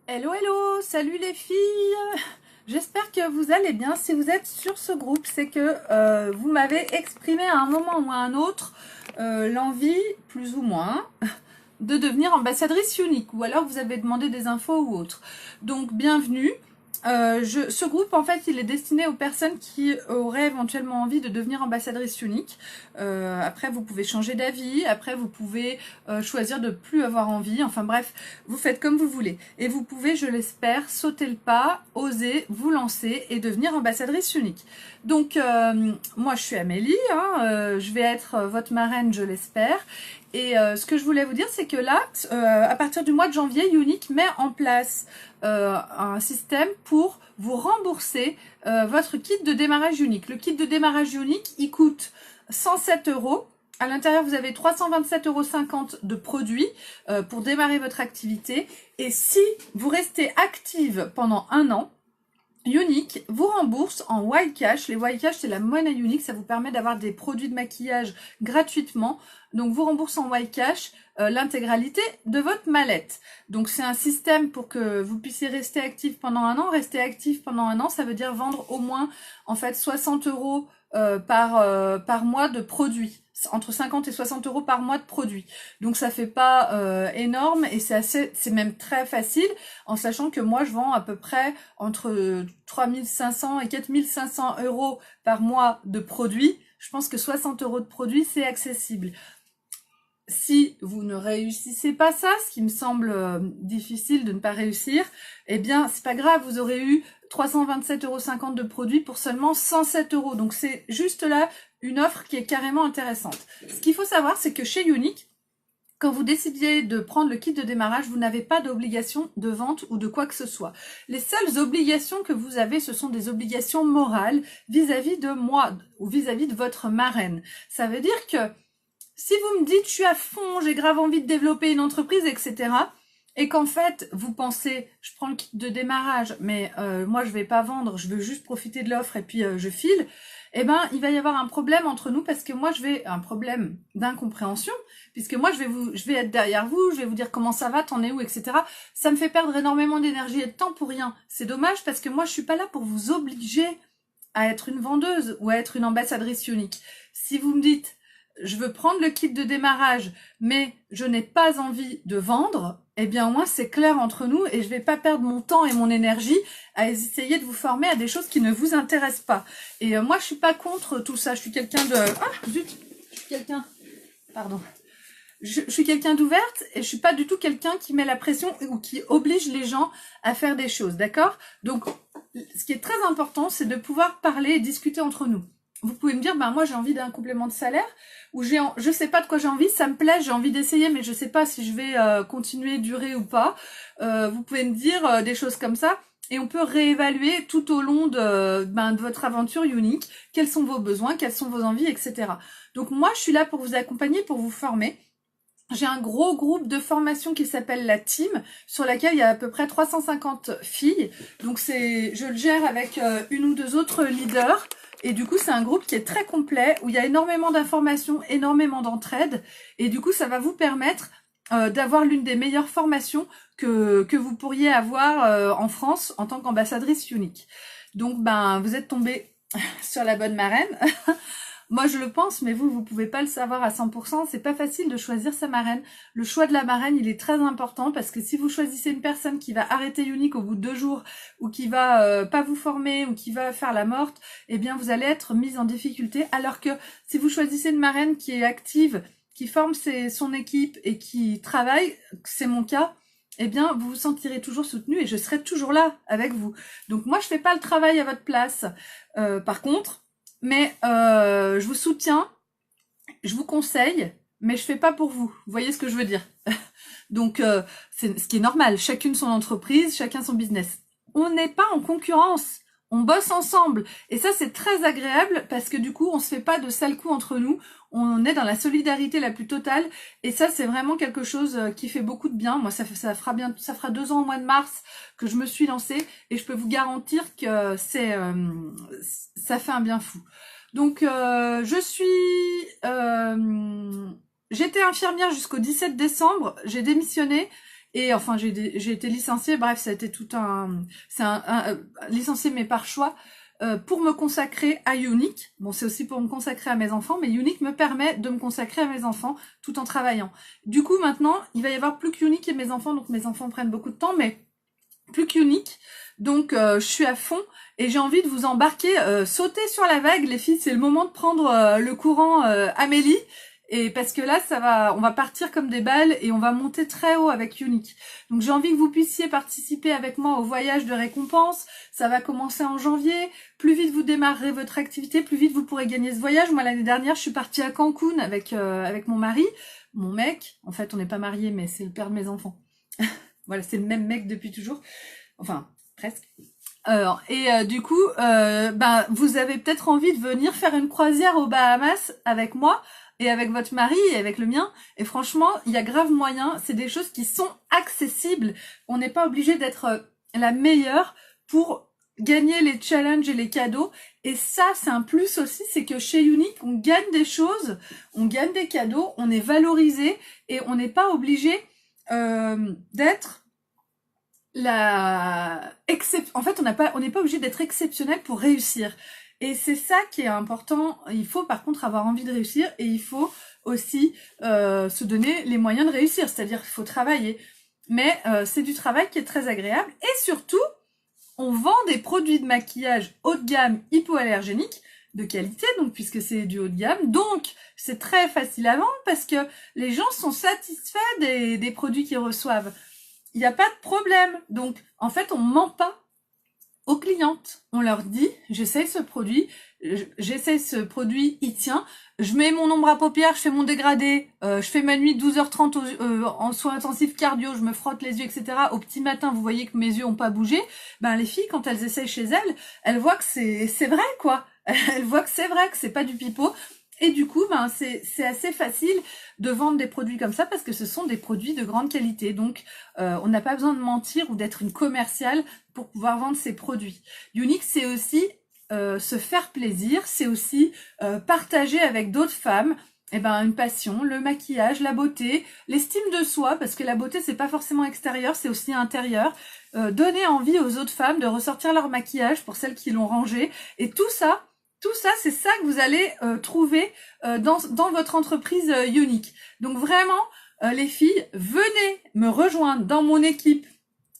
Hello, hello, salut les filles. J'espère que vous allez bien. Si vous êtes sur ce groupe, c'est que vous m'avez exprimé à un moment ou à un autre l'envie, plus ou moins, de devenir ambassadrice unique, ou alors vous avez demandé des infos ou autre. Donc bienvenue. Ce groupe, en fait, il est destiné aux personnes qui auraient éventuellement envie de devenir ambassadrice unique. Après, vous pouvez changer d'avis. Après, vous pouvez choisir de plus avoir envie. Enfin bref, vous faites comme vous voulez. Et vous pouvez, je l'espère, sauter le pas, oser, vous lancer et devenir ambassadrice unique. Donc, moi, je suis Amélie. Je vais être votre marraine, je l'espère. Et ce que je voulais vous dire, c'est que là, à partir du mois de janvier, Unique met en place un système pour vous rembourser votre kit de démarrage unique. Le kit de démarrage unique, il coûte 107 euros. À l'intérieur, vous avez 327,50 € de produits pour démarrer votre activité. Et si vous restez active pendant un an, Unique vous rembourse en Wild Cash. Les Wild Cash, c'est la monnaie Unique. Ça vous permet d'avoir des produits de maquillage gratuitement. Donc, vous rembourse en Wild Cash l'intégralité de votre mallette. Donc, c'est un système pour que vous puissiez rester actif pendant un an. Rester actif pendant un an, ça veut dire vendre au moins, en fait, 60 euros par mois de produits. Entre 50 et 60 euros par mois de produits. Donc ça fait pas énorme et c'est même très facile en sachant que moi je vends à peu près entre 3500 et 4500 euros par mois de produits. Je pense que 60 euros de produits c'est accessible. Si vous ne réussissez pas ça, ce qui me semble difficile de ne pas réussir, eh bien c'est pas grave, vous aurez eu 327,50 € de produits pour seulement 107 euros. Donc c'est juste là une offre qui est carrément intéressante. Ce qu'il faut savoir, c'est que chez Unique, quand vous décidez de prendre le kit de démarrage, vous n'avez pas d'obligation de vente ou de quoi que ce soit. Les seules obligations que vous avez, ce sont des obligations morales vis-à-vis de moi ou vis-à-vis de votre marraine. Ça veut dire que si vous me dites, je suis à fond, j'ai grave envie de développer une entreprise, etc., et qu'en fait, vous pensez, je prends le kit de démarrage, mais moi, je vais pas vendre, je veux juste profiter de l'offre et puis je file, eh ben, il va y avoir un problème entre nous parce que moi, un problème d'incompréhension, puisque moi, je vais être derrière vous, je vais vous dire comment ça va, t'en es où, etc. Ça me fait perdre énormément d'énergie et de temps pour rien. C'est dommage parce que moi, je suis pas là pour vous obliger à être une vendeuse ou à être une ambassadrice unique. Si vous me dites, je veux prendre le kit de démarrage, mais je n'ai pas envie de vendre, eh bien au moins c'est clair entre nous et je vais pas perdre mon temps et mon énergie à essayer de vous former à des choses qui ne vous intéressent pas. Et moi je suis pas contre tout ça, je suis quelqu'un de... Ah zut, je suis quelqu'un... Pardon. Je suis quelqu'un d'ouverte et je suis pas du tout quelqu'un qui met la pression ou qui oblige les gens à faire des choses, d'accord? Donc ce qui est très important, c'est de pouvoir parler et discuter entre nous. Vous pouvez me dire, ben moi j'ai envie d'un complément de salaire, ou je sais pas de quoi j'ai envie, ça me plaît, j'ai envie d'essayer, mais je sais pas si je vais continuer, durer ou pas. Vous pouvez me dire des choses comme ça, et on peut réévaluer tout au long de votre aventure unique, quels sont vos besoins, quelles sont vos envies, etc. Donc moi je suis là pour vous accompagner, pour vous former. J'ai un gros groupe de formation qui s'appelle la Team, sur laquelle il y a à peu près 350 filles. Donc je le gère avec une ou deux autres leaders. Et du coup, c'est un groupe qui est très complet, où il y a énormément d'informations, énormément d'entraide. Et du coup, ça va vous permettre d'avoir l'une des meilleures formations que vous pourriez avoir en France en tant qu'ambassadrice unique. Donc, vous êtes tombé sur la bonne marraine. Moi, je le pense, mais vous pouvez pas le savoir à 100%. C'est pas facile de choisir sa marraine. Le choix de la marraine, il est très important parce que si vous choisissez une personne qui va arrêter Unique au bout de 2 jours ou qui va pas vous former ou qui va faire la morte, eh bien, vous allez être mise en difficulté. Alors que si vous choisissez une marraine qui est active, qui forme son équipe et qui travaille, c'est mon cas, eh bien, vous vous sentirez toujours soutenu et je serai toujours là avec vous. Donc, moi, je fais pas le travail à votre place. Par contre, mais je vous soutiens, je vous conseille, mais je fais pas pour vous. Vous voyez ce que je veux dire? Donc, c'est ce qui est normal. Chacune son entreprise, chacun son business. On n'est pas en concurrence. On bosse ensemble. Et ça, c'est très agréable parce que du coup, on se fait pas de sales coups entre nous. On est dans la solidarité la plus totale. Et ça, c'est vraiment quelque chose qui fait beaucoup de bien. Moi, ça fera 2 ans au mois de mars que je me suis lancée. Et je peux vous garantir que ça fait un bien fou. Donc, j'étais infirmière jusqu'au 17 décembre. J'ai démissionné. Et enfin, j'ai été licenciée. Bref, ça a été tout licenciée, mais par choix, pour me consacrer à Unique. Bon, c'est aussi pour me consacrer à mes enfants, mais Unique me permet de me consacrer à mes enfants tout en travaillant. Du coup, maintenant, il va y avoir plus qu'Unique et mes enfants, donc mes enfants prennent beaucoup de temps, mais plus qu'Unique. Donc, je suis à fond et j'ai envie de vous embarquer, sauter sur la vague, les filles. C'est le moment de prendre le courant Amélie. Et parce que là, on va partir comme des balles et on va monter très haut avec Unique. Donc j'ai envie que vous puissiez participer avec moi au voyage de récompense. Ça va commencer en janvier. Plus vite vous démarrerez votre activité, plus vite vous pourrez gagner ce voyage. Moi, l'année dernière, je suis partie à Cancun avec mon mari, mon mec. En fait, on n'est pas mariés, mais c'est le père de mes enfants. Voilà, c'est le même mec depuis toujours. Enfin, presque. Du coup, vous avez peut-être envie de venir faire une croisière aux Bahamas avec moi et avec votre mari et avec le mien. Et franchement, il y a grave moyen. C'est des choses qui sont accessibles. On n'est pas obligé d'être la meilleure pour gagner les challenges et les cadeaux. Et ça, c'est un plus aussi, c'est que chez Unique, on gagne des choses, on gagne des cadeaux, on est valorisé et on n'est pas obligé d'être en fait, on n'est pas obligé d'être exceptionnel pour réussir. Et c'est ça qui est important. Il faut par contre avoir envie de réussir et il faut aussi se donner les moyens de réussir. C'est-à-dire qu'il faut travailler. Mais c'est du travail qui est très agréable. Et surtout, on vend des produits de maquillage haut de gamme hypoallergéniques de qualité, donc puisque c'est du haut de gamme. Donc, c'est très facile à vendre parce que les gens sont satisfaits des produits qu'ils reçoivent. Il n'y a pas de problème. Donc, en fait, on ment pas aux clientes. On leur dit, j'essaye ce produit, il tient. Je mets mon ombre à paupières, je fais mon dégradé, je fais ma nuit 12h30 en soins intensifs cardio, je me frotte les yeux, etc. Au petit matin, vous voyez que mes yeux ont pas bougé. Ben, les filles, quand elles essayent chez elles voient que c'est vrai, quoi. Elles voient que c'est vrai, que c'est pas du pipeau. Et du coup, c'est assez facile de vendre des produits comme ça parce que ce sont des produits de grande qualité. Donc, on n'a pas besoin de mentir ou d'être une commerciale pour pouvoir vendre ces produits. Unique, c'est aussi se faire plaisir, c'est aussi partager avec d'autres femmes une passion, le maquillage, la beauté, l'estime de soi, parce que la beauté, c'est pas forcément extérieur, c'est aussi intérieur. Donner envie aux autres femmes de ressortir leur maquillage pour celles qui l'ont rangé. Et tout ça, c'est ça que vous allez trouver dans votre entreprise Unique. Donc vraiment, les filles, venez me rejoindre dans mon équipe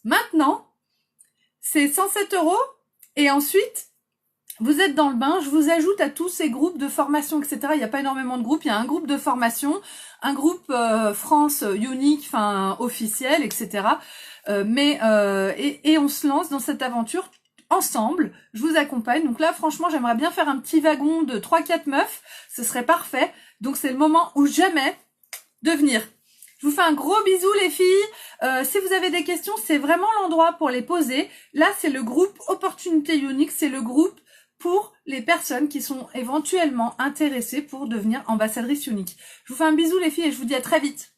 maintenant. C'est 107 € et ensuite, vous êtes dans le bain. Je vous ajoute à tous ces groupes de formation, etc. Il n'y a pas énormément de groupes. Il y a un groupe de formation, un groupe France Unique, enfin officiel, etc. Et on se lance dans cette aventure ensemble, je vous accompagne. Donc là, franchement, j'aimerais bien faire un petit wagon de 3-4 meufs. Ce serait parfait. Donc c'est le moment ou jamais de venir. Je vous fais un gros bisou, les filles. Si vous avez des questions, c'est vraiment l'endroit pour les poser. Là, c'est le groupe Opportunité Unique. C'est le groupe pour les personnes qui sont éventuellement intéressées pour devenir ambassadrice Unique. Je vous fais un bisou, les filles, et je vous dis à très vite.